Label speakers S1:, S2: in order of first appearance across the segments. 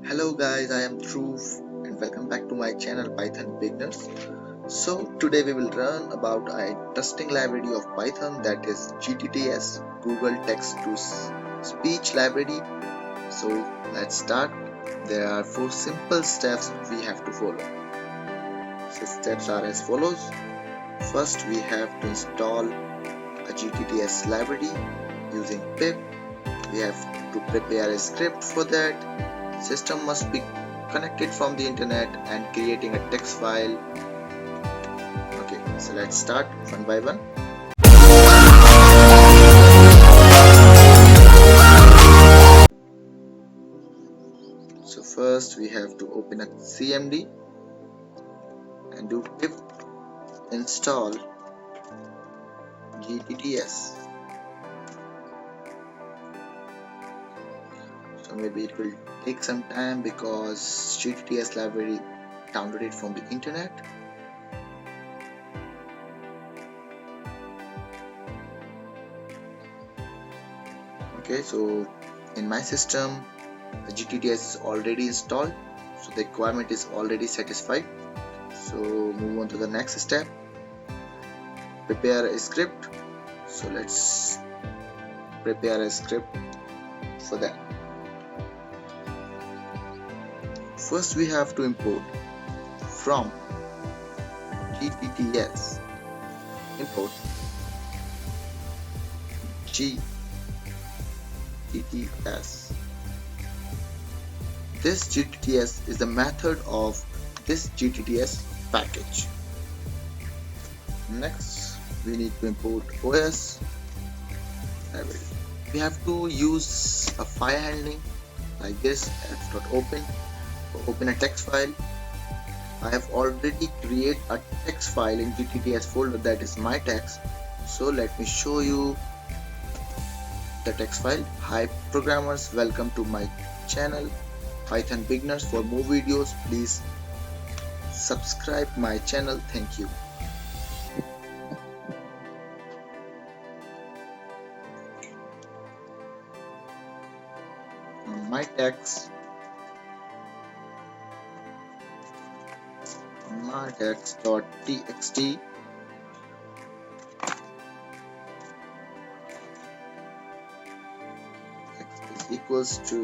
S1: Hello guys, I am Dhruv and welcome back to my channel Python Beginners. So today we will learn about a interesting library of Python, that is gtts, Google Text to Speech library. So let's start. There are 4 simple steps we have to follow. So steps are as follows. First, we have to install a gtts library using pip. We have to prepare a script for that. System must be connected from the internet and creating a text file. Okay, so let's start one by one. So first we have to open a CMD and do pip install gtts. So maybe it will take some time because gtts library downloaded from the internet. Okay, so in my system the gtts is already installed, so the requirement is already satisfied. So move on to the next step, prepare a script. So let's prepare a script for that. First we have to import from gtts, import gtts. This gtts is the method of this gtts package. Next we need to import OS library. We have to use a file handling like this, f.open, open a text file. I have already created a text file in gtts folder, that is my text. So let me show you the text file. Hi programmers, welcome to my channel Python Beginners. For more videos please subscribe my channel. Thank you. My text text.txt is equals to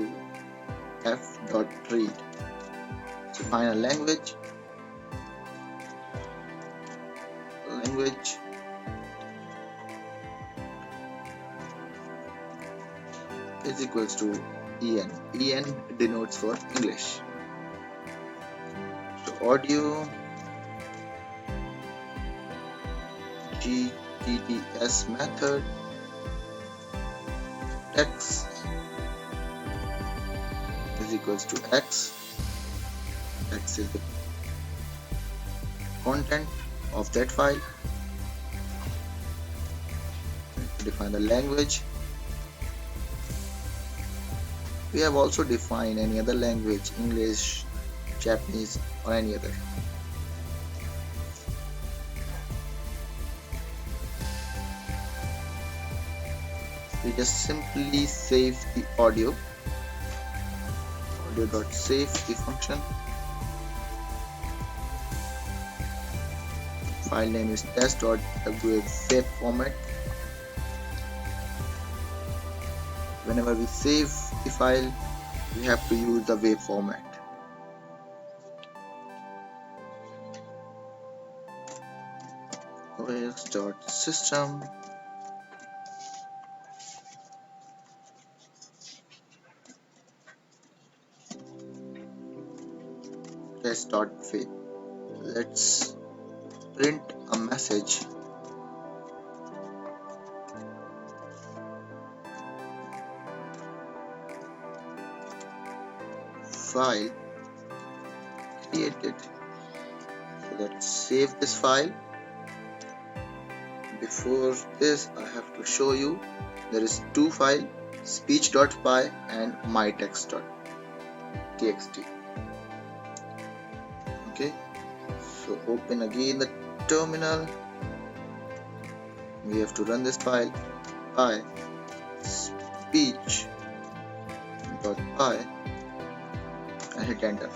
S1: f.read. So find a language is equals to en denotes for English. So audio gtts method text is equals to x is the content of that file. Define the language. We have also defined any other language, English, Japanese or any other. We just simply save the audio.save the function. File name is test.wave format. Whenever we save the file, we have to use the wave format. os.system test.wave. Let's print a message. File created. So let's save this file. Before this I have to show you there is 2 files, speech.py and mytext.txt. Okay, so open again the terminal. We have to run this file, py speech.py and hit enter.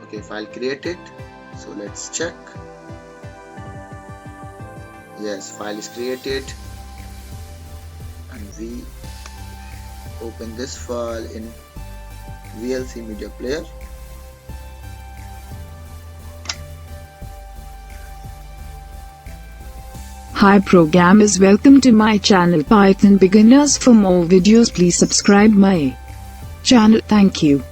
S1: Okay, file created. So let's check. Yes, file is created, and we open this file in VLC media player.
S2: Hi programmers, welcome to my channel Python Beginners. For more videos please subscribe my channel. Thank you.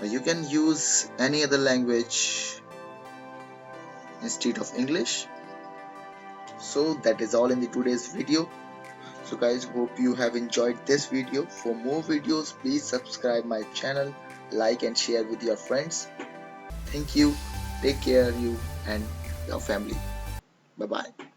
S1: You can use any other language instead of English. So that is all in the today's video. So guys, hope you have enjoyed this video. For more videos, please subscribe my channel, like and share with your friends. Thank you. Take care you and your family. Bye bye.